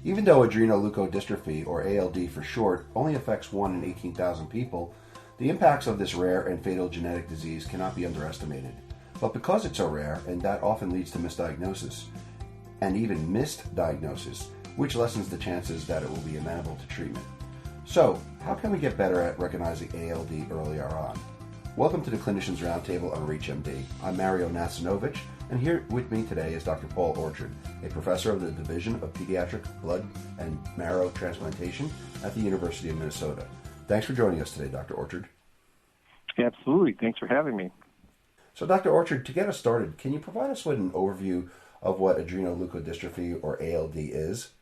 Even though adrenoleukodystrophy, or ALD for short, only affects 1 in 18,000 people, the impacts of this rare and fatal genetic disease cannot be underestimated. But because it's so rare, and that often leads to misdiagnosis, and even missed diagnosis, which lessens the chances that it will be amenable to treatment. So, how can we get better at recognizing ALD earlier on? Welcome to the Clinicians Roundtable on ReachMD. I'm Mario Nacinovich, and here with me today is Dr. Paul Orchard, a professor of the Division of Pediatric Blood and Marrow Transplantation at the University of Minnesota. Thanks for joining us today, Dr. Orchard. Absolutely. Thanks for having me. So, Dr. Orchard, to get us started, can you provide us with an overview of what adrenoleukodystrophy, or ALD, is?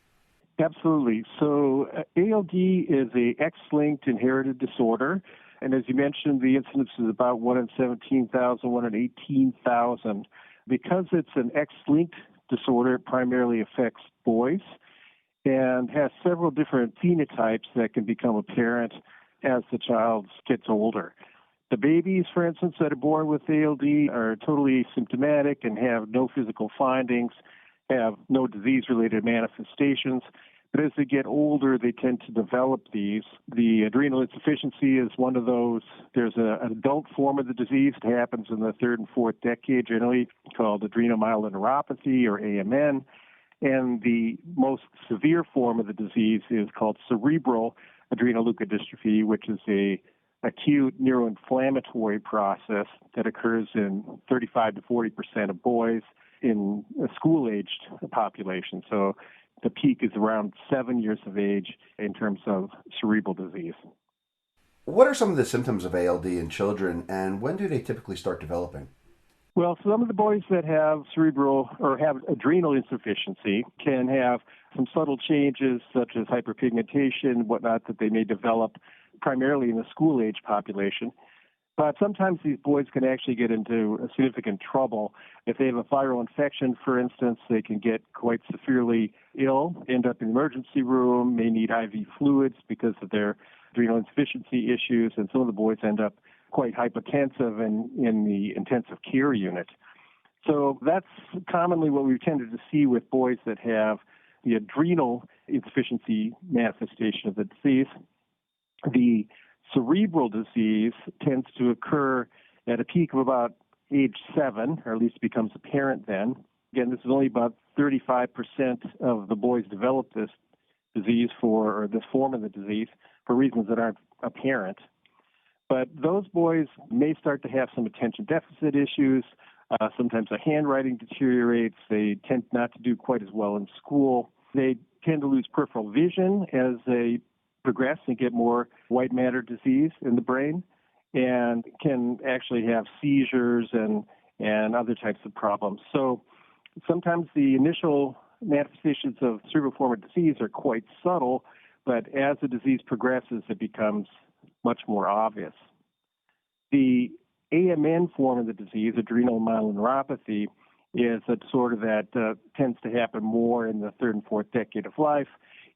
Absolutely. So ALD is a X-linked inherited disorder. And as you mentioned, the incidence is about 1 in 17,000, 1 in 18,000. Because it's an X-linked disorder, it primarily affects boys and has several different phenotypes that can become apparent as the child gets older. The babies, for instance, that are born with ALD are totally asymptomatic and have no physical findings, have no disease-related manifestations. But as they get older, they tend to develop these. The adrenal insufficiency is one of those. There's an adult form of the disease that happens in the third and fourth decade, generally called adrenomyeloneuropathy, or AMN. And the most severe form of the disease is called cerebral adrenoleukodystrophy, which is a acute neuroinflammatory process that occurs in 35 to 40% of boys in a school-aged population. So the peak is around 7 years of age in terms of cerebral disease. What are some of the symptoms of ALD in children, and when do they typically start developing? Well, some of the boys that have cerebral or have adrenal insufficiency can have some subtle changes such as hyperpigmentation, whatnot, that they may develop primarily in the school-age population. But sometimes these boys can actually get into significant trouble. If they have a viral infection, for instance, they can get quite severely ill, end up in the emergency room, may need IV fluids because of their adrenal insufficiency issues, and some of the boys end up quite hypotensive in the intensive care unit. So that's commonly what we've tended to see with boys that have the adrenal insufficiency manifestation of the disease. The cerebral disease tends to occur at a peak of about age 7, or at least becomes apparent then. Again, this is only about 35% of the boys develop this disease or this form of the disease for reasons that aren't apparent. But those boys may start to have some attention deficit issues. Sometimes their handwriting deteriorates. They tend not to do quite as well in school. They tend to lose peripheral vision as they progress and get more white matter disease in the brain, and can actually have seizures and other types of problems. So sometimes the initial manifestations of cerebral form of disease are quite subtle, but as the disease progresses, it becomes much more obvious. The AMN form of the disease, adrenomyeloneuropathy, is a disorder that tends to happen more in the third and fourth decade of life.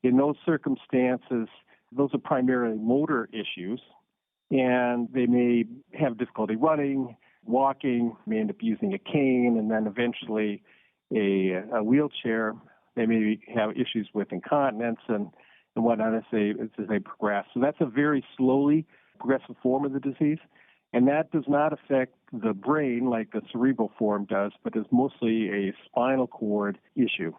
In those circumstances, those are primarily motor issues, and they may have difficulty running, walking, may end up using a cane, and then eventually a wheelchair. They may have issues with incontinence and whatnot as they progress. So that's a very slowly progressive form of the disease, and that does not affect the brain like the cerebral form does, but is mostly a spinal cord issue.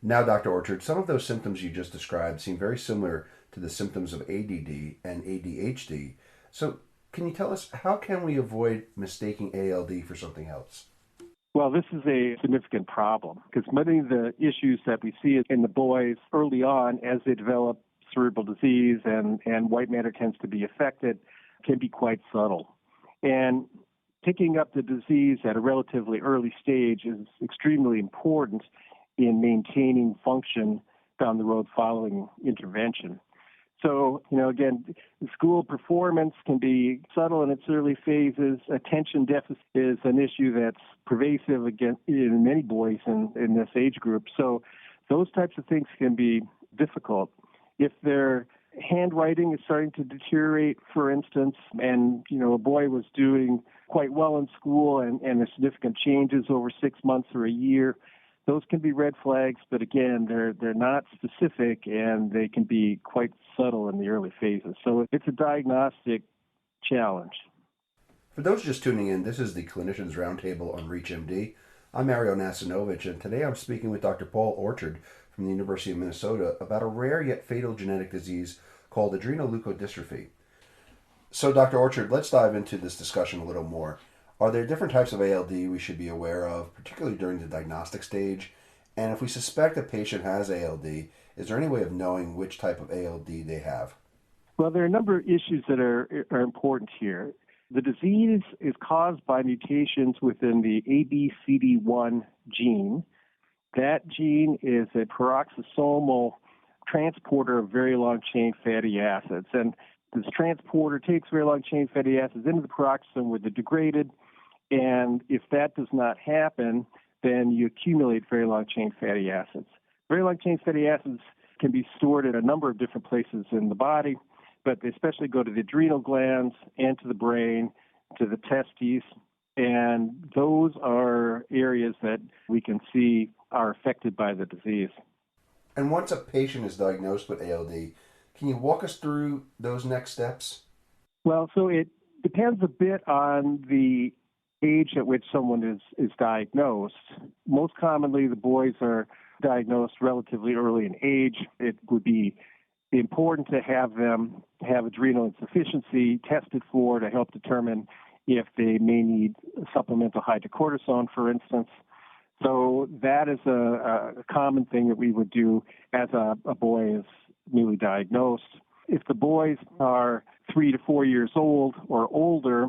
Now, Dr. Orchard, some of those symptoms you just described seem very similar to the symptoms of ADD and ADHD. So can you tell us, how can we avoid mistaking ALD for something else? Well, this is a significant problem because many of the issues that we see in the boys early on as they develop cerebral disease and white matter tends to be affected can be quite subtle. And picking up the disease at a relatively early stage is extremely important in maintaining function down the road following intervention. So, again, school performance can be subtle in its early phases. Attention deficit is an issue that's pervasive again in many boys in this age group. So those types of things can be difficult. If their handwriting is starting to deteriorate, for instance, and, a boy was doing quite well in school and there's significant changes over 6 months or a year, those can be red flags, but again, they're not specific and they can be quite subtle in the early phases. So it's a diagnostic challenge. For those just tuning in, this is the Clinicians Roundtable on ReachMD. I'm Mario Nacinovich, and today I'm speaking with Dr. Paul Orchard from the University of Minnesota about a rare yet fatal genetic disease called Adrenoleukodystrophy. So, Dr. Orchard, let's dive into this discussion a little more. Are there different types of ALD we should be aware of, particularly during the diagnostic stage? And if we suspect a patient has ALD, is there any way of knowing which type of ALD they have? Well, there are a number of issues that are important here. The disease is caused by mutations within the ABCD1 gene. That gene is a peroxisomal transporter of very long-chain fatty acids. And this transporter takes very long-chain fatty acids into the peroxisome where they're degraded. And if that does not happen, then you accumulate very long-chain fatty acids. Very long-chain fatty acids can be stored in a number of different places in the body, but they especially go to the adrenal glands and to the brain, to the testes, and those are areas that we can see are affected by the disease. And once a patient is diagnosed with ALD, can you walk us through those next steps? Well, so it depends a bit on the age at which someone is diagnosed. Most commonly, the boys are diagnosed relatively early in age. It would be important to have them have adrenal insufficiency tested for to help determine if they may need supplemental hydrocortisone, for instance. So that is a common thing that we would do as a boy is newly diagnosed. If the boys are 3 to 4 years old or older,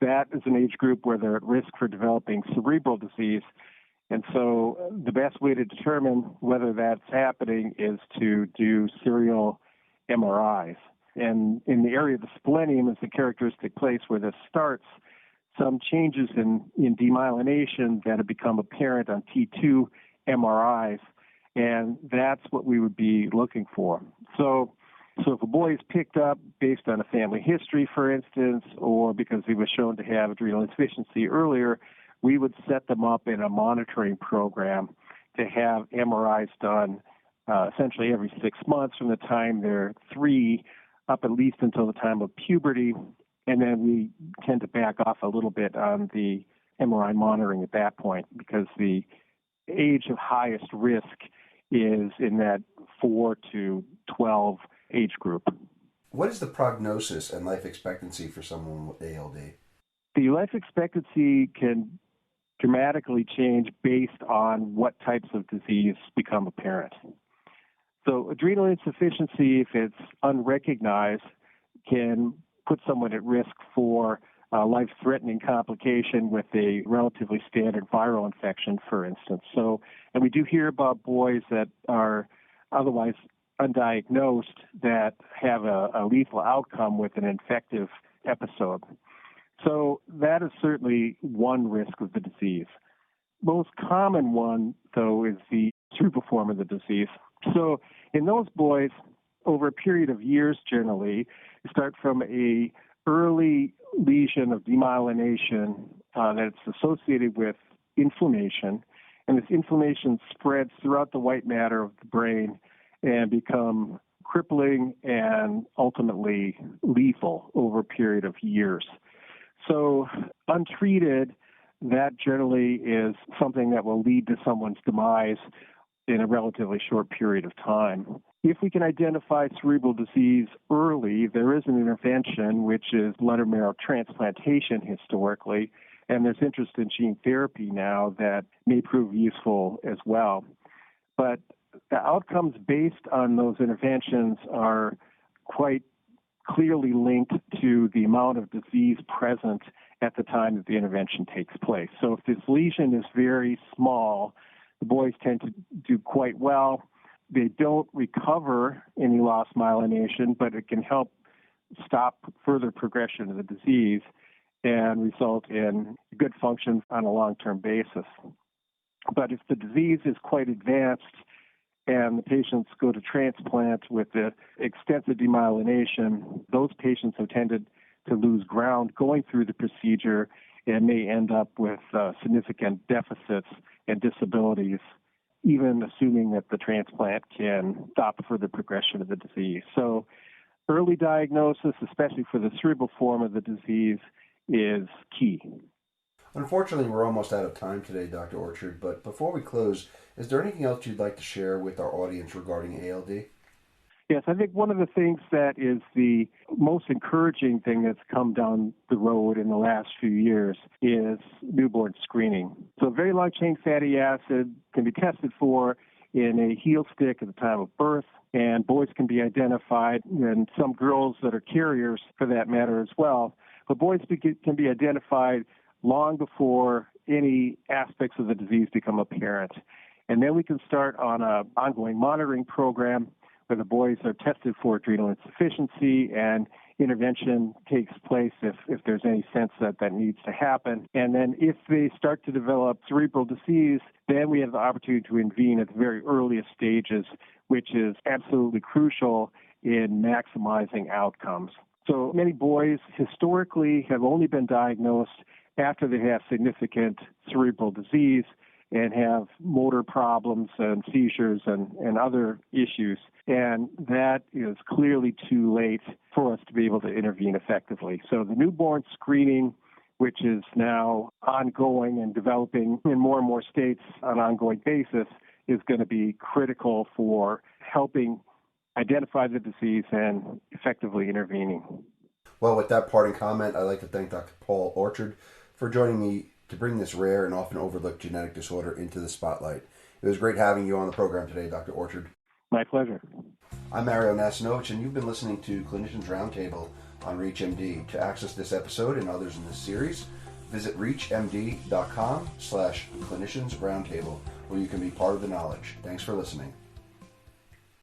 that is an age group where they're at risk for developing cerebral disease. And so the best way to determine whether that's happening is to do serial MRIs. And in the area of the splenium is the characteristic place where this starts. Some changes in demyelination that have become apparent on T2 MRIs, and that's what we would be looking for. So if a boy is picked up based on a family history, for instance, or because he was shown to have adrenal insufficiency earlier, we would set them up in a monitoring program to have MRIs done essentially every 6 months from the time they're 3 up at least until the time of puberty. And then we tend to back off a little bit on the MRI monitoring at that point because the age of highest risk is in that 4 to 12 age group. What is the prognosis and life expectancy for someone with ALD? The life expectancy can dramatically change based on what types of disease become apparent. So adrenal insufficiency, if it's unrecognized, can put someone at risk for life-threatening complication with a relatively standard viral infection, for instance. And we do hear about boys that are otherwise undiagnosed that have a lethal outcome with an infective episode. So that is certainly one risk of the disease. Most common one, though, is the cerebral form of the disease. So in those boys, over a period of years generally, you start from a early lesion of demyelination that's associated with inflammation, and this inflammation spreads throughout the white matter of the brain and become crippling and ultimately lethal over a period of years. So untreated, that generally is something that will lead to someone's demise in a relatively short period of time. If we can identify cerebral disease early, there is an intervention, which is blood and marrow transplantation historically, and there's interest in gene therapy now that may prove useful as well. But the outcomes based on those interventions are quite clearly linked to the amount of disease present at the time that the intervention takes place. So if this lesion is very small, the boys tend to do quite well. They don't recover any lost myelination, but it can help stop further progression of the disease and result in good function on a long-term basis. But if the disease is quite advanced and the patients go to transplant with the extensive demyelination, those patients have tended to lose ground going through the procedure and may end up with significant deficits and disabilities even assuming that the transplant can stop further progression of the disease. So early diagnosis, especially for the cerebral form of the disease, is key. Unfortunately, we're almost out of time today, Dr. Orchard, but before we close, is there anything else you'd like to share with our audience regarding ALD? Yes, I think one of the things that is the most encouraging thing that's come down the road in the last few years is newborn screening. So very long-chain fatty acid can be tested for in a heel stick at the time of birth, and boys can be identified, and some girls that are carriers for that matter as well. But boys can be identified long before any aspects of the disease become apparent. And then we can start on an ongoing monitoring program where the boys are tested for adrenal insufficiency and intervention takes place if there's any sense that needs to happen. And then if they start to develop cerebral disease, then we have the opportunity to intervene at the very earliest stages, which is absolutely crucial in maximizing outcomes. So many boys historically have only been diagnosed after they have significant cerebral disease and have motor problems and seizures and other issues. And that is clearly too late for us to be able to intervene effectively. So the newborn screening, which is now ongoing and developing in more and more states on an ongoing basis, is going to be critical for helping identify the disease and effectively intervening. Well, with that parting comment, I'd like to thank Dr. Paul Orchard for joining me to bring this rare and often overlooked genetic disorder into the spotlight. It was great having you on the program today, Dr. Orchard. My pleasure. I'm Mario Nacinovich, and you've been listening to Clinicians Roundtable on ReachMD. To access this episode and others in this series, visit reachmd.com/cliniciansroundtable, where you can be part of the knowledge. Thanks for listening.